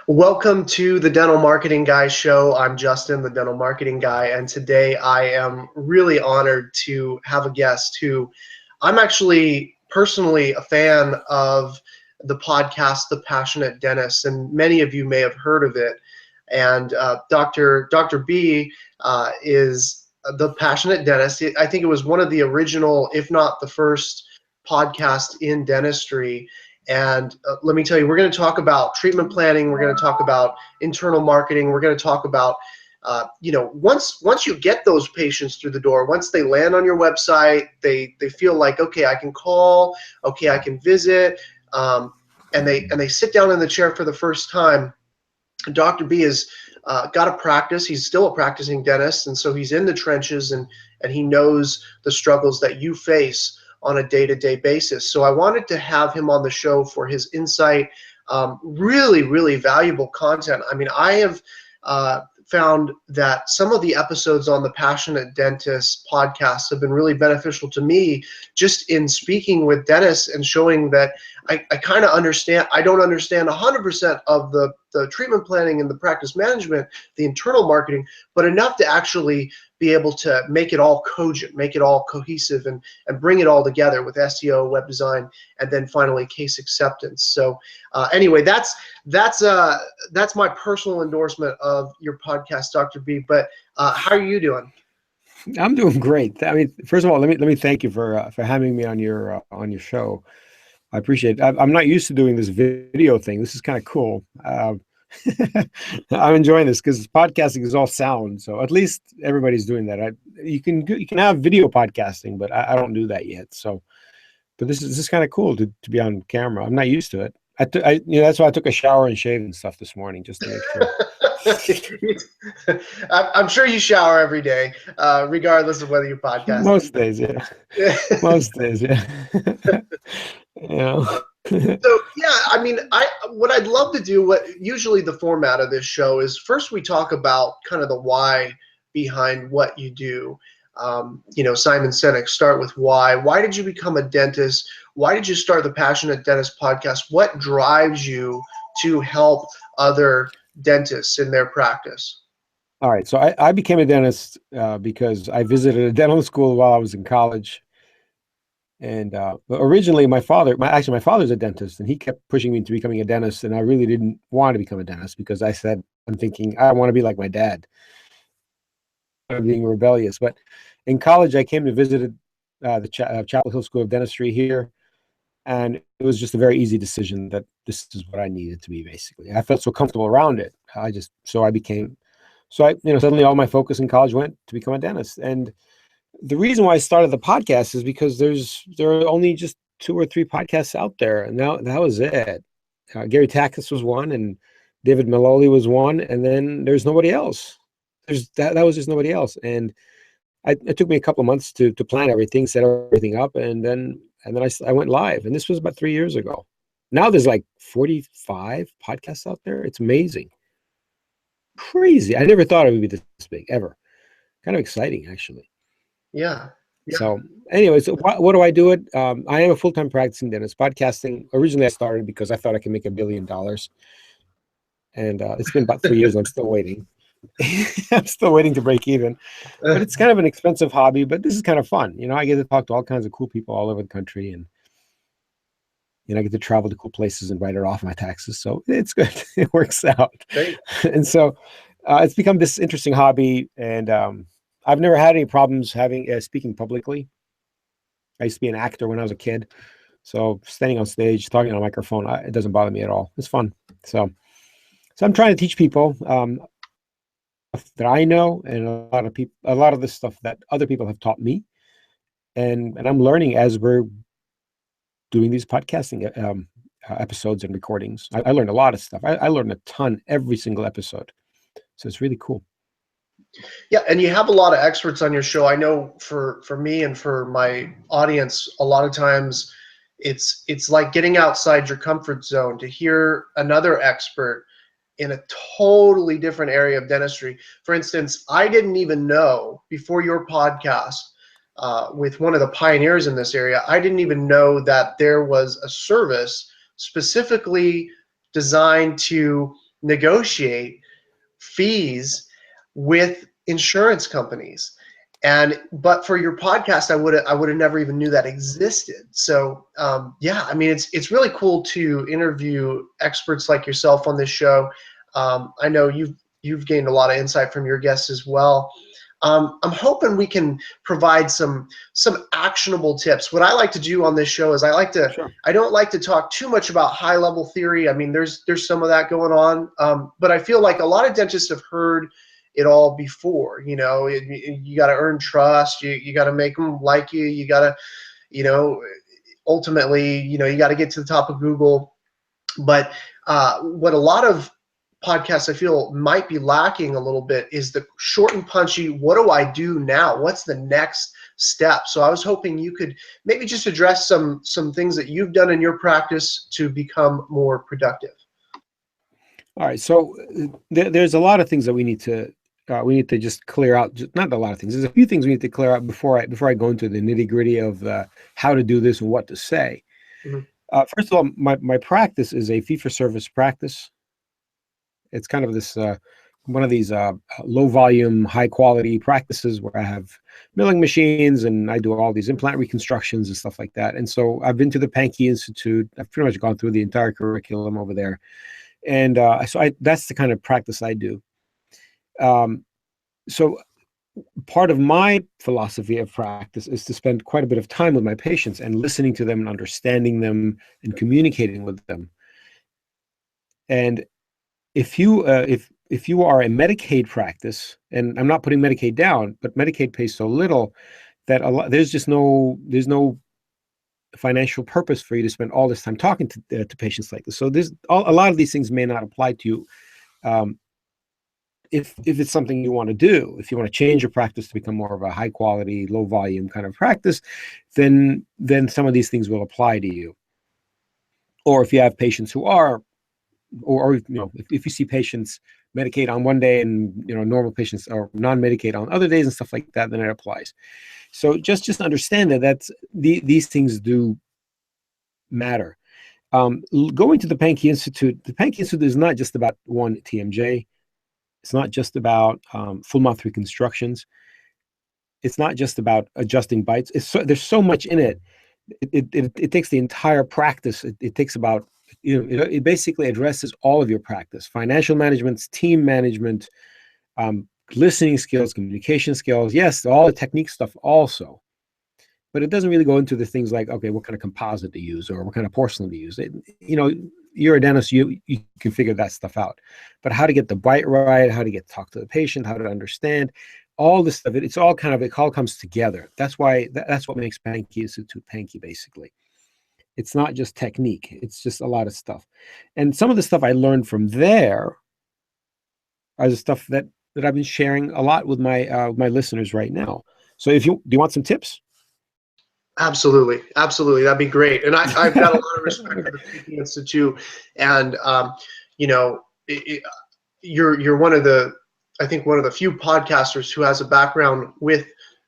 Welcome to the Dental Marketing Guy show. I'm Justin, the Dental Marketing Guy, and today I am really honored to have a guest who I'm actually personally a fan of the podcast, The Passionate Dentist, and many of you may have heard of it. And Dr. B is the Passionate Dentist. I think it was one of the original, if not the first, podcast in dentistry. And let me tell you, we're going to talk about treatment planning. We're going to talk about internal marketing. We're going to talk about, once you get those patients through the door, once they land on your website, they feel like, okay, I can call, okay, I can visit, and they sit down in the chair for the first time. Dr. B has got a practice. He's still a practicing dentist, and so he's in the trenches, and he knows the struggles that you face on a day-to-day basis. So I wanted to have him on the show for his insight, really, really valuable content. I mean, I have found that some of the episodes on the Passionate Dentist podcast have been really beneficial to me, just in speaking with dentists and showing that I kind of understand. I don't understand 100% of the treatment planning and the practice management, the internal marketing, but enough to actually be able to make it all cogent, make it all cohesive, and bring it all together with SEO, web design, and then finally case acceptance. So anyway, that's my personal endorsement of your podcast, Dr. B. But how are you doing? I'm doing great. I mean, first of all, let me thank you for having me on your show. I appreciate it. I'm not used to doing this video thing. This is kind of cool. I'm enjoying this because podcasting is all sound, so at least everybody's doing that. You can have video podcasting, but I don't do that yet. So, but this is kind of cool to be on camera. I'm not used to it. That's why I took a shower and shaved and stuff this morning just to make sure. I'm sure you shower every day, regardless of whether you podcast. Most days, yeah. Most days, yeah. So yeah, I mean, what I'd love to do, what usually the format of this show is, first we talk about kind of the why behind what you do. Simon Sinek, start with why. Why did you become a dentist? Why did you start the Passionate Dentist podcast? What drives you to help other dentists in their practice? All right, so I became a dentist because I visited a dental school while I was in college. And originally, my father's a dentist, and he kept pushing me into becoming a dentist. And I really didn't want to become a dentist because I'm thinking, I want to be like my dad, being rebellious. But in college, I came to visit the Chapel Hill School of Dentistry here. And it was just a very easy decision that this is what I needed to be, basically. I felt so comfortable around it. Suddenly all my focus in college went to become a dentist. And the reason why I started the podcast is because there are only just 2 or 3 podcasts out there, and that was it. Gary Takacs was one, and David Maloli was one, and then there's nobody else. That was just nobody else, and it took me a couple of months to plan everything, set everything up, and then I went live, and this was about 3 years ago. Now there's like 45 podcasts out there. It's amazing, crazy. I never thought it would be this big ever. Kind of exciting, actually. Yeah. So anyways, what do I do it? I am a full-time practicing dentist. Podcasting, originally I started because I thought I could make $1 billion. And it's been about 3 years. I'm still waiting. I'm still waiting to break even. But it's kind of an expensive hobby, but this is kind of fun. I get to talk to all kinds of cool people all over the country, and I get to travel to cool places and write it off my taxes. So it's good. It works out. Great. And so it's become this interesting hobby, and I've never had any problems speaking publicly. I used to be an actor when I was a kid, so standing on stage, talking on a microphone, it doesn't bother me at all. It's fun. So I'm trying to teach people that I know, and a lot of the stuff that other people have taught me, and I'm learning as we're doing these podcasting episodes and recordings. I learned a lot of stuff. I learned a ton every single episode, so it's really cool. Yeah, and you have a lot of experts on your show. I know for me and for my audience, a lot of times it's like getting outside your comfort zone to hear another expert in a totally different area of dentistry. For instance, I didn't even know before your podcast with one of the pioneers in this area, I didn't even know that there was a service specifically designed to negotiate fees with insurance companies. But for your podcast, I would have never even knew that existed. So yeah, I mean, it's really cool to interview experts like yourself on this show. I know you've gained a lot of insight from your guests as well. I'm hoping we can provide some actionable tips. What I like to do on this show is Sure. I don't like to talk too much about high level theory. I mean, there's some of that going on, but I feel like a lot of dentists have heard it all before. You know, you got to earn trust. You got to make them like you. You got to, you know, ultimately, you know, you got to get to the top of Google. But what a lot of podcasts I feel might be lacking a little bit is the short and punchy, what do I do now? What's the next step? So I was hoping you could maybe just address some things that you've done in your practice to become more productive. All right. So there's a lot of things that we need to just clear out. Not a lot of things. There's a few things we need to clear out before I go into the nitty gritty of how to do this and what to say. Mhm. First of all, my practice is a fee-for-service practice. It's kind of this one of these low volume, high quality practices where I have milling machines and I do all these implant reconstructions and stuff like that. And so I've been to the Pankey Institute. I've pretty much gone through the entire curriculum over there. And that's the kind of practice I do. So part of my philosophy of practice is to spend quite a bit of time with my patients and listening to them and understanding them and communicating with them. And if you are a Medicaid practice, and I'm not putting Medicaid down, but Medicaid pays so little that there's no financial purpose for you to spend all this time talking to patients like this. So a lot of these things may not apply to you. If it's something you want to do, if you want to change your practice to become more of a high quality, low volume kind of practice, then some of these things will apply to you. Or if you have patients who are, or you know, if you see patients Medicaid on one day and you know normal patients or non-Medicaid on other days and stuff like that, then it applies. So just understand that these things do matter. Going to the Pankey Institute is not just about one TMJ. It's not just about full mouth reconstructions. It's not just about adjusting bites. There's so much in it. It takes the entire practice. It takes about, you know, it basically addresses all of your practice: financial management, team management, listening skills, communication skills. Yes, all the technique stuff also. But it doesn't really go into the things like, okay, what kind of composite to use or what kind of porcelain to use. You know, you're a dentist, you can figure that stuff out. But how to get the bite right, how to talk to the patient, how to understand, all this stuff, it all comes together. That's why, that's what makes Pankey Institute Pankey, basically. It's not just technique, it's just a lot of stuff. And some of the stuff I learned from there are the stuff that I've been sharing a lot with my listeners right now. So do you want some tips? Absolutely, that'd be great. And I've got a lot of respect for the Pankey Institute, and you know, you're one of the, I think one of the few podcasters who has a background with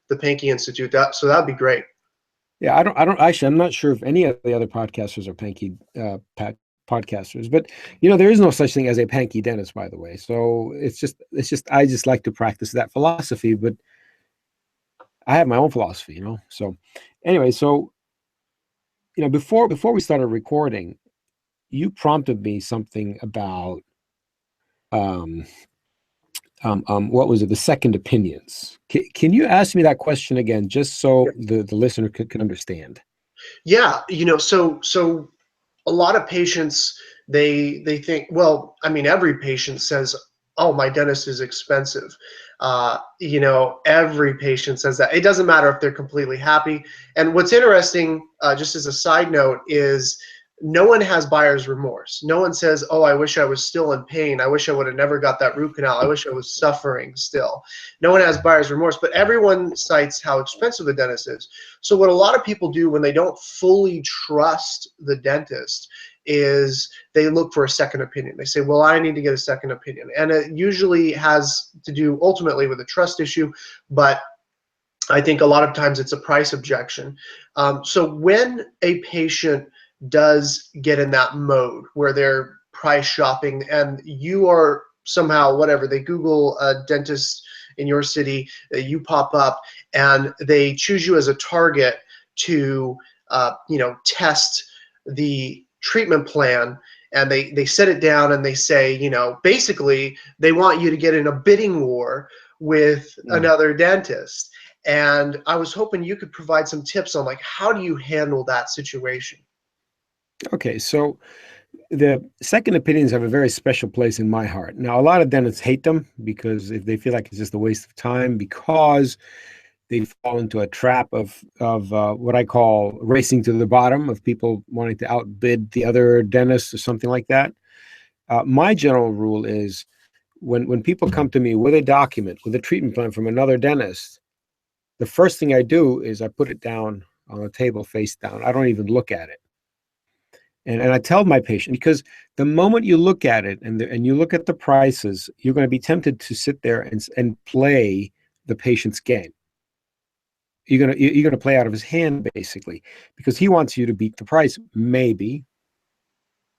the Pankey Institute. So that'd be great. Yeah, I don't actually. I'm not sure if any of the other podcasters are Pankey podcasters, but you know, there is no such thing as a Pankey dentist, by the way. So it's just I just like to practice that philosophy, but I have my own philosophy, you know. So anyway, so you know, before we started recording, you prompted me something about what was it? The second opinions. Can you ask me that question again, just so the listener can understand? Yeah, you know, so a lot of patients, they think, well, I mean, every patient says, oh, my dentist is expensive. You know, every patient says that. It doesn't matter if they're completely happy. And what's interesting, just as a side note, is no one has buyer's remorse. No one says, oh, I wish I was still in pain. I wish I would have never got that root canal. I wish I was suffering still. No one has buyer's remorse, but everyone cites how expensive the dentist is. So what a lot of people do when they don't fully trust the dentist is they look for a second opinion. They say, well, I need to get a second opinion. And it usually has to do ultimately with a trust issue, but I think a lot of times it's a price objection. So when a patient does get in that mode where they're price shopping, and you are somehow, whatever, they Google a dentist in your city, you pop up, and they choose you as a target to test the treatment plan, and they set it down and they say, basically they want you to get in a bidding war with another dentist. And I was hoping you could provide some tips on, like, how do you handle that situation? Okay, so the second opinions have a very special place in my heart. Now, a lot of dentists hate them because if they feel like it's just a waste of time, because they fall into a trap of what I call racing to the bottom, of people wanting to outbid the other dentists or something like that. My general rule is when people come to me with a document, with a treatment plan from another dentist, the first thing I do is I put it down on the table face down. I don't even look at it. And I tell my patient, because the moment you look at it and you look at the prices, you're going to be tempted to sit there and play the patient's game. You're gonna play out of his hand, basically, because he wants you to beat the price. Maybe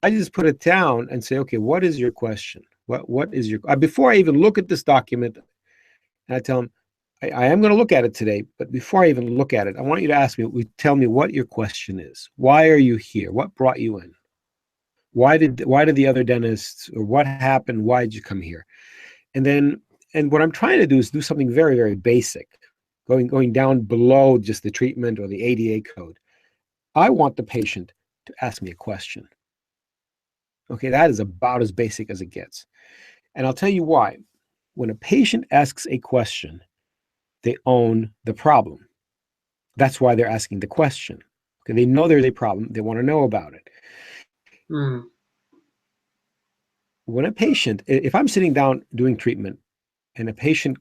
I just put it down and say, okay, what is your question? What is your before I even look at this document, and I tell him, I am going to look at it today, but before I even look at it, I want you to tell me what your question is. Why are you here? What brought you in? Why did the other dentists, or what happened? Why did you come here? And what I'm trying to do is do something very, very basic, going down below just the treatment or the ADA code. I want the patient to ask me a question. Okay, that is about as basic as it gets. And I'll tell you why. When a patient asks a question, they own the problem. That's why they're asking the question. Okay, they know there's a problem. They want to know about it. When a patient, if I'm sitting down doing treatment and a patient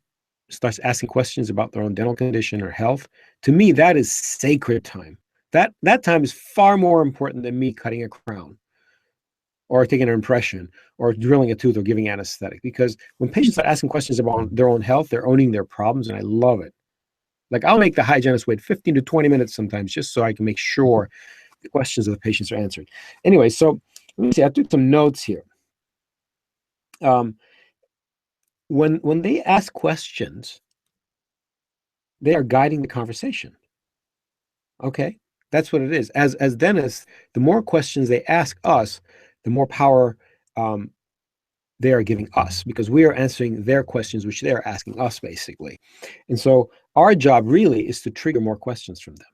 starts asking questions about their own dental condition or health, to me, that is sacred time. That time is far more important than me cutting a crown or taking an impression or drilling a tooth or giving anesthetic. Because when patients are asking questions about their own health, they're owning their problems, and I love it. Like, I'll make the hygienist wait 15 to 20 minutes sometimes just so I can make sure the questions of the patients are answered. Anyway, so let me see. I took some notes here. When they ask questions, they are guiding the conversation. Okay, that's what it is. As dentists, the more questions they ask us, the more power they are giving us, because we are answering their questions, which they're asking us, basically. And so our job really is to trigger more questions from them.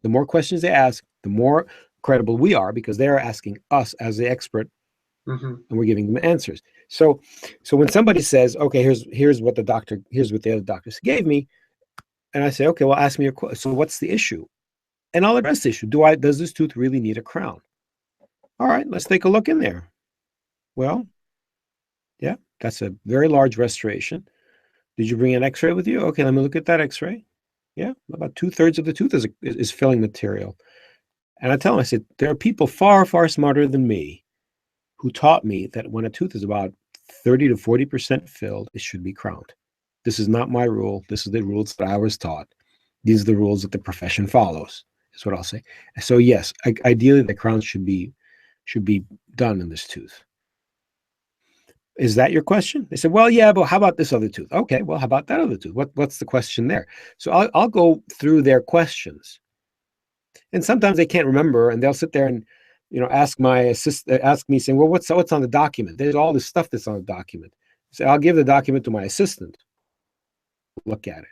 The more questions they ask, the more credible we are, because they're asking us as the expert, and we're giving them answers. So when somebody says, okay, here's what the other doctors gave me, and I say, okay, well, ask me your question. So what's the issue? And I'll address the issue. Does this tooth really need a crown? All right, let's take a look in there. Well, yeah, that's a very large restoration. Did you bring an x-ray with you? Okay, let me look at that x-ray. Yeah, about 2/3 of the tooth is filling material. And I tell them, I said, there are people far, far smarter than me who taught me that when a tooth is about 30 to 40% filled, it should be crowned. This is not my rule. This is the rules that I was taught. These are the rules that the profession follows, is what I'll say. So yes, ideally the crown should be done in this tooth. Is that your question? They said, well, yeah, but how about this other tooth? Okay, well, how about that other tooth? What's the question there? So I'll go through their questions. And sometimes they can't remember, and they'll sit there and ask me saying, well, what's on the document? There's all this stuff that's on the document. So I'll give the document to my assistant. Look at it.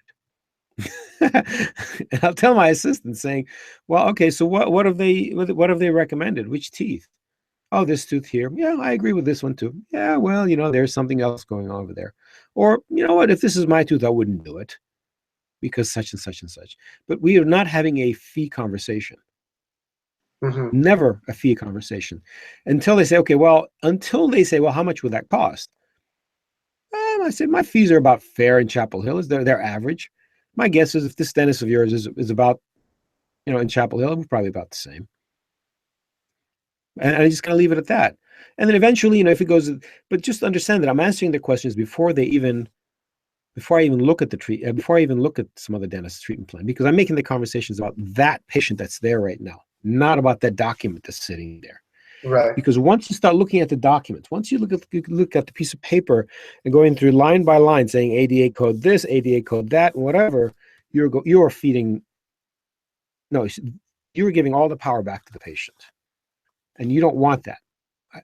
And I'll tell my assistant saying, well, okay, so what have they recommended? Which teeth? Oh, this tooth here. Yeah, I agree with this one too. Yeah, well, there's something else going on over there. Or, you know what, if this is my tooth, I wouldn't do it because such and such and such. But we are not having a fee conversation. Never a fee conversation until they say, well, how much would that cost? I said, my fees are about fair in Chapel Hill. They're average. My guess is if this dentist of yours is about, in Chapel Hill, we're probably about the same. And I just kind of leave it at that. And then eventually, if it goes, but just understand that I'm answering the questions before I even look at before I even look at some other dentist's treatment plan, because I'm making the conversations about that patient that's there right now, not about that document that's sitting there. Right. Because once you start looking at the documents, once you look at the piece of paper and going through line by line saying ADA code this, ADA code that, whatever, you're feeding, no, you're giving all the power back to the patient. And you don't want that.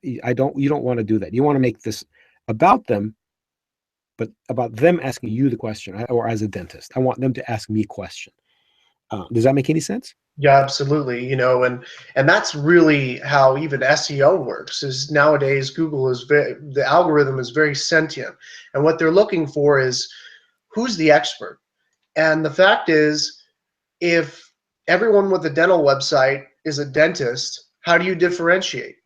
You don't want to do that. You want to make this about them, but about them asking you the question, or as a dentist, I want them to ask me a question. Does that make any sense? Yeah, absolutely. And that's really how even SEO works. Is nowadays Google is the algorithm is very sentient, and what they're looking for is who's the expert. And the fact is, if everyone with a dental website is a dentist, how do you differentiate?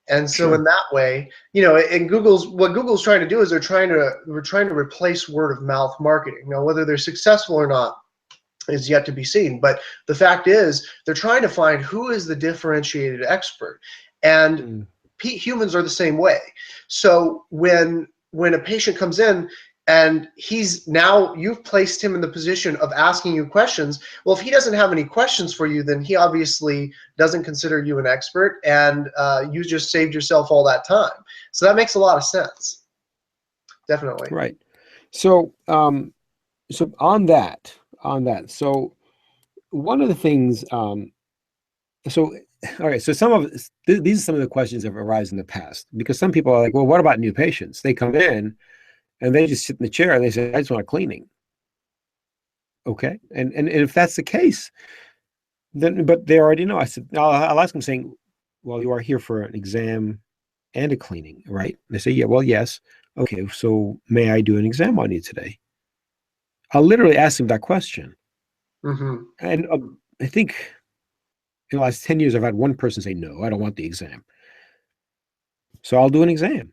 And so Sure. in that way, and what Google's trying to do is we're trying to replace word of mouth marketing. Now, whether they're successful or not is yet to be seen. But the fact is, they're trying to find who is the differentiated expert. And Mm. humans are the same way. So when a patient comes in and you've placed him in the position of asking you questions, well, if he doesn't have any questions for you, then he obviously doesn't consider you an expert, and you just saved yourself all that time. So that makes a lot of sense. Definitely. Right. So, so on that, so one of the things, so all right, so these are some of the questions that have arisen in the past, because some people are like, well, what about new patients? They come in and they just sit in the chair and they say, I just want a cleaning. Okay, and if that's the case, then but they already know. I said, I'll ask them saying, well, you are here for an exam and a cleaning, right? And they say, yeah, well, yes. Okay, so may I do an exam on you today? I'll literally ask them that question. Mm-hmm. And I think in the last 10 years, I've had one person say, no, I don't want the exam. So I'll do an exam.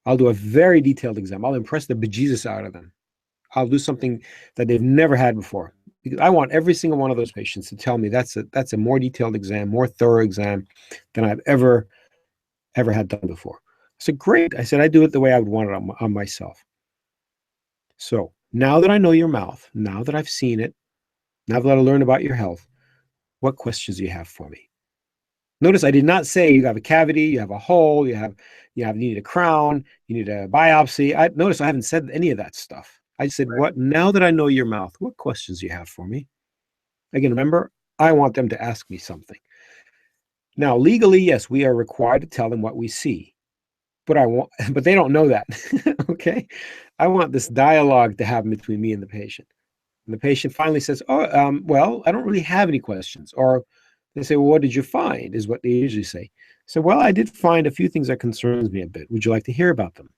I'll do a very detailed exam. I'll impress the bejesus out of them. I'll do something that they've never had before. Because I want every single one of those patients to tell me that's a more detailed exam, more thorough exam than I've ever had done before. I said, great. I said, I do it the way I would want it on myself. So now that I know your mouth, now that I've seen it, now that I learned about your health, what questions do you have for me? Notice I did not say you have a cavity, you have a hole, you need a crown, you need a biopsy. Notice I haven't said any of that stuff. I said, Right. now that I know your mouth, what questions do you have for me? Again, remember, I want them to ask me something. Now, legally, yes, we are required to tell them what we see, but but they don't know that. Okay. I want this dialogue to happen between me and the patient. And the patient finally says, oh, well, I don't really have any questions. Or they say, well, what did you find? Is what they usually say. So, well, I did find a few things that concerns me a bit. Would you like to hear about them?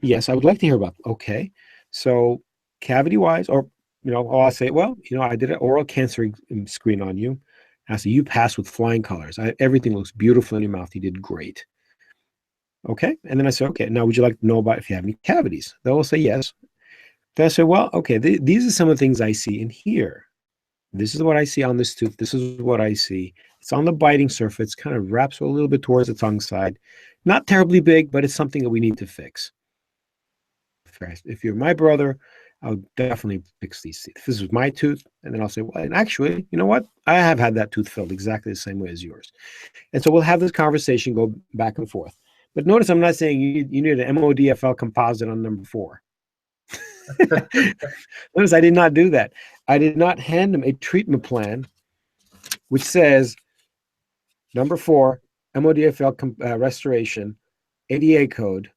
Yes, I would like to hear about them. Okay. So cavity wise, or, I'll say, well, I did an oral cancer screen on you. I say, you passed with flying colors. Everything looks beautiful in your mouth. You did great. Okay. And then I say, okay, now would you like to know about if you have any cavities? They will say yes. Then I say, well, okay, these are some of the things I see in here. This is what I see on this tooth. This is what I see. It's on the biting surface, kind of wraps a little bit towards the tongue side. Not terribly big, but it's something that we need to fix. If you're my brother, I would definitely fix these teeth. If this was my tooth, and then I'll say, well, and actually, you know what? I have had that tooth filled exactly the same way as yours. And so we'll have this conversation go back and forth. But notice I'm not saying you need an MODFL composite on number 4. Notice I did not do that. I did not hand them a treatment plan which says number 4, MODFL restoration, ADA code,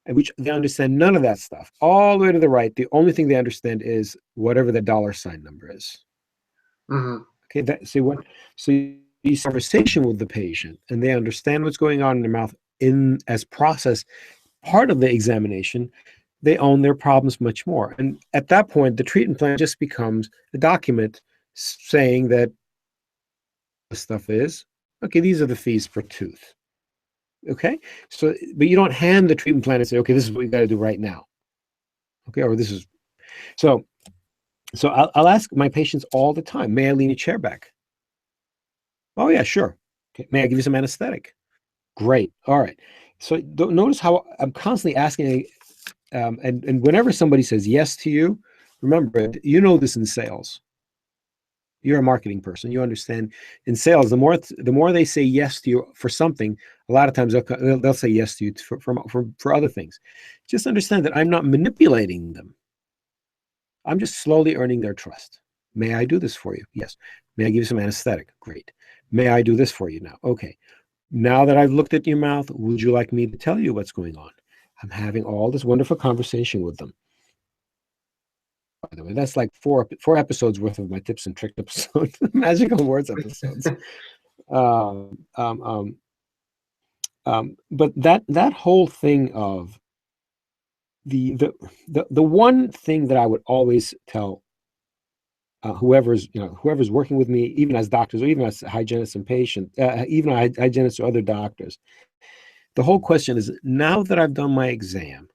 and which they understand none of that stuff. All the way to the right, the only thing they understand is whatever the $ number is. Mm-hmm. Okay, so you use conversation with the patient and they understand what's going on in their mouth as process, part of the examination, they own their problems much more. And at that point, the treatment plan just becomes a document saying that the stuff is, okay, these are the fees per tooth. Okay, so, but you don't hand the treatment plan and say, okay, this is what you got to do right now. Okay, or this is, so I'll ask my patients all the time, may I lean your chair back? Oh yeah, sure. Okay. May I give you some anesthetic? Great. All right. So notice how I'm constantly asking, and whenever somebody says yes to you, remember, this in sales. You're a marketing person. You understand in sales, the more they say yes to you for something, a lot of times they'll say yes to you for other things. Just understand that I'm not manipulating them. I'm just slowly earning their trust. May I do this for you? Yes. May I give you some anesthetic? Great. May I do this for you now? Okay. Now that I've looked at your mouth, would you like me to tell you what's going on? I'm having all this wonderful conversation with them. By the way, that's like four episodes worth of my tips and trick episodes, magical words episodes. But that whole thing of the one thing that I would always tell whoever's working with me, even as doctors or even as hygienists and patients, even hygienists or other doctors, the whole question is, now that I've done my exam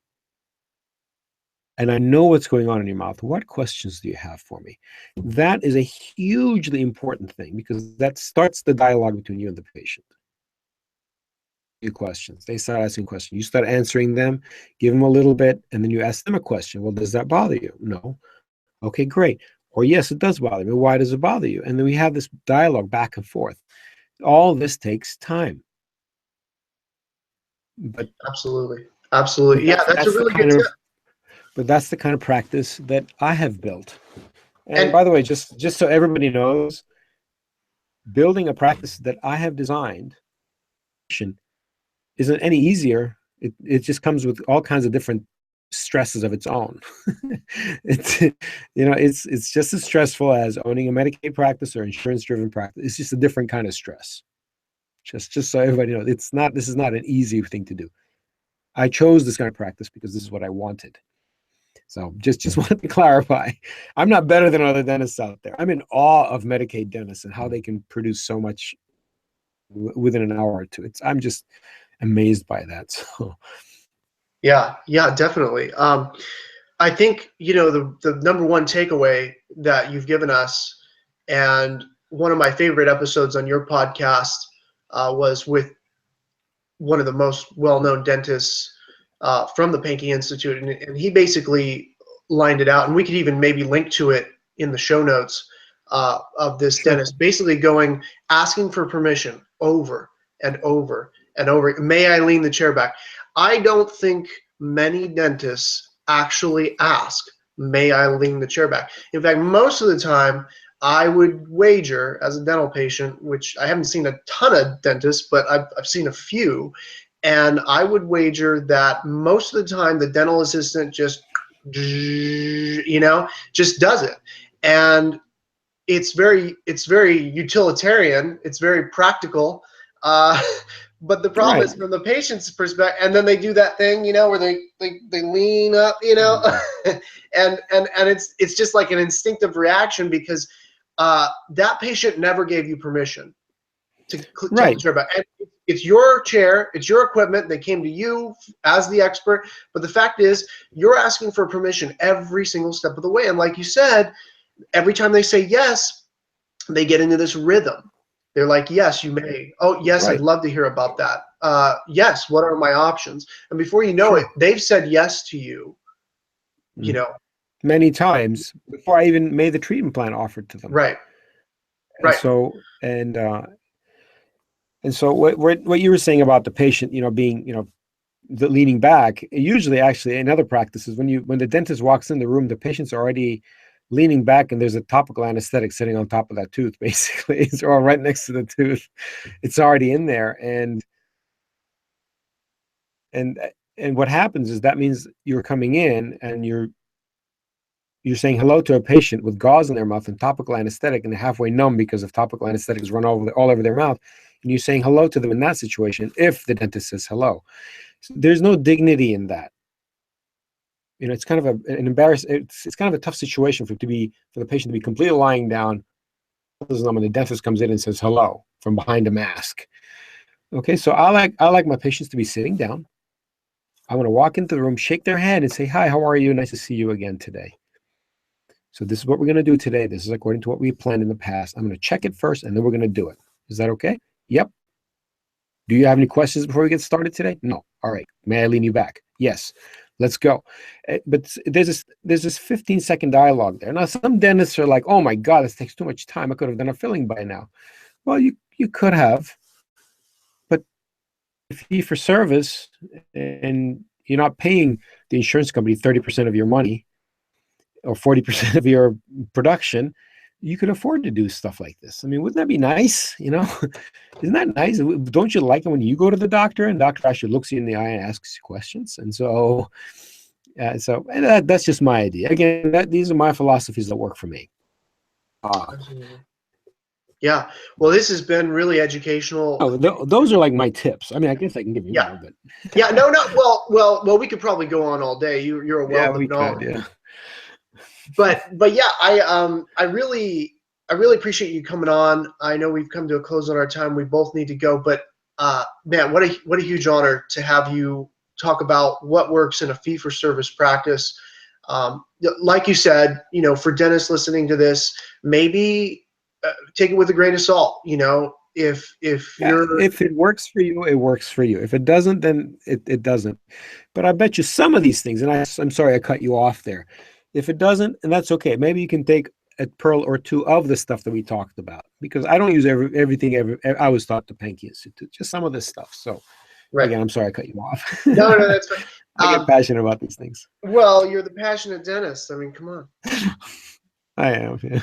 and I know what's going on in your mouth, what questions do you have for me? That is a hugely important thing, because that starts the dialogue between you and the patient. Questions. They start asking questions. You start answering them, give them a little bit, and then you ask them a question. Well, does that bother you? No. Okay, great. Or yes, it does bother me. Why does it bother you? And then we have this dialogue back and forth. All this takes time. But Absolutely. Yeah, that's a really good tip. But that's the kind of practice that I have built. And by the way, just so everybody knows, building a practice that I have designed isn't any easier. It just comes with all kinds of different stresses of its own. It's just as stressful as owning a Medicaid practice or insurance-driven practice. It's just a different kind of stress. Just so everybody knows, this is not an easy thing to do. I chose this kind of practice because this is what I wanted. So just wanted to clarify. I'm not better than other dentists out there. I'm in awe of Medicaid dentists and how they can produce so much within an hour or two. I'm just amazed by that. So yeah, definitely. I think the number one takeaway that you've given us, and one of my favorite episodes on your podcast was with one of the most well-known dentists from the Pankey Institute, and he basically lined it out, and we could even maybe link to it in the show notes of this dentist, basically asking for permission over and over and over. May I lean the chair back? I don't think many dentists actually ask, may I lean the chair back? In fact, most of the time, I would wager as a dental patient, which I haven't seen a ton of dentists, but I've seen a few, and I would wager that most of the time the dental assistant just does it. And it's very utilitarian, it's very practical, but the problem is from the patient's perspective, and then they do that thing, where they lean up, and it's just like an instinctive reaction, because that patient never gave you permission to take the chair back. And it's your chair, it's your equipment. They came to you as the expert, but the fact is, you're asking for permission every single step of the way. And like you said, every time they say yes, they get into this rhythm. They're like, yes, you may. Oh, yes, I'd love to hear about that. Yes, what are my options? And before you know it, they've said yes to you, many times before I even made the treatment plan offered to them. Right. So what you were saying about the patient, being, the leaning back, usually actually in other practices, when the dentist walks in the room, the patient's already leaning back and there's a topical anesthetic sitting on top of that tooth, basically. It's all right next to the tooth. It's already in there. And what happens is, that means you're coming in and you're saying hello to a patient with gauze in their mouth and topical anesthetic, and they're halfway numb because of topical anesthetics run all over their mouth. And you're saying hello to them in that situation if the dentist says hello. So there's no dignity in that. It's kind of an embarrassing. It's kind of a tough situation for the patient to be completely lying down, and the dentist comes in and says hello from behind a mask. Okay, so I like my patients to be sitting down. I want to walk into the room, shake their hand, and say, "Hi, how are you? Nice to see you again today. So this is what we're going to do today. This is according to what we planned in the past. I'm going to check it first, and then we're going to do it. Is that okay? Yep. Do you have any questions before we get started today? No. All right. May I lean you back? Yes. let's go. But there's this 15-second dialogue there. Now, some dentists are like, oh my God, this takes too much time. I could have done a filling by now. Well, you could have, but fee for service, and you're not paying the insurance company 30% of your money or 40% of your production, you could afford to do stuff like this. I mean, wouldn't that be nice? Isn't that nice? Don't you like it when you go to the doctor and the doctor actually looks you in the eye and asks you questions? And so that's just my idea. Again, these are my philosophies that work for me. Yeah. Well, this has been really educational. Oh, those are like my tips. I mean, I guess I can give you more, but yeah, no. Well, we could probably go on all day. You're a wealth of knowledge. Yeah. But yeah, I really appreciate you coming on. I know we've come to a close on our time. We both need to go, but man, what a huge honor to have you talk about what works in a fee-for-service practice. Like you said, for dentists listening to this, maybe take it with a grain of salt. If it works for you, it works for you. If it doesn't, then it doesn't. But I bet you some of these things, and I'm sorry I cut you off there. If it doesn't, and that's okay. Maybe you can take a pearl or two of the stuff that we talked about, because I don't use everything. I was taught the Pankey Institute, just some of this stuff. So again, I'm sorry I cut you off. No, that's fine. I get passionate about these things. Well, you're the passionate dentist. I mean, come on. I am. Yeah.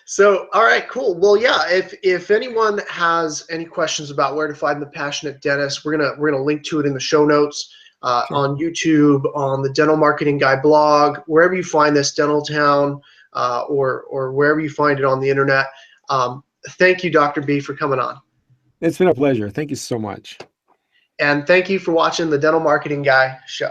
So, all right, cool. Well, yeah, if anyone has any questions about where to find the Passionate Dentist, we're gonna link to it in the show notes, Sure. on YouTube, on the Dental Marketing Guy blog, wherever you find this, Dental Town, or wherever you find it on the internet. Thank you, Dr. B, for coming on. It's been a pleasure. Thank you so much. And thank you for watching the Dental Marketing Guy show.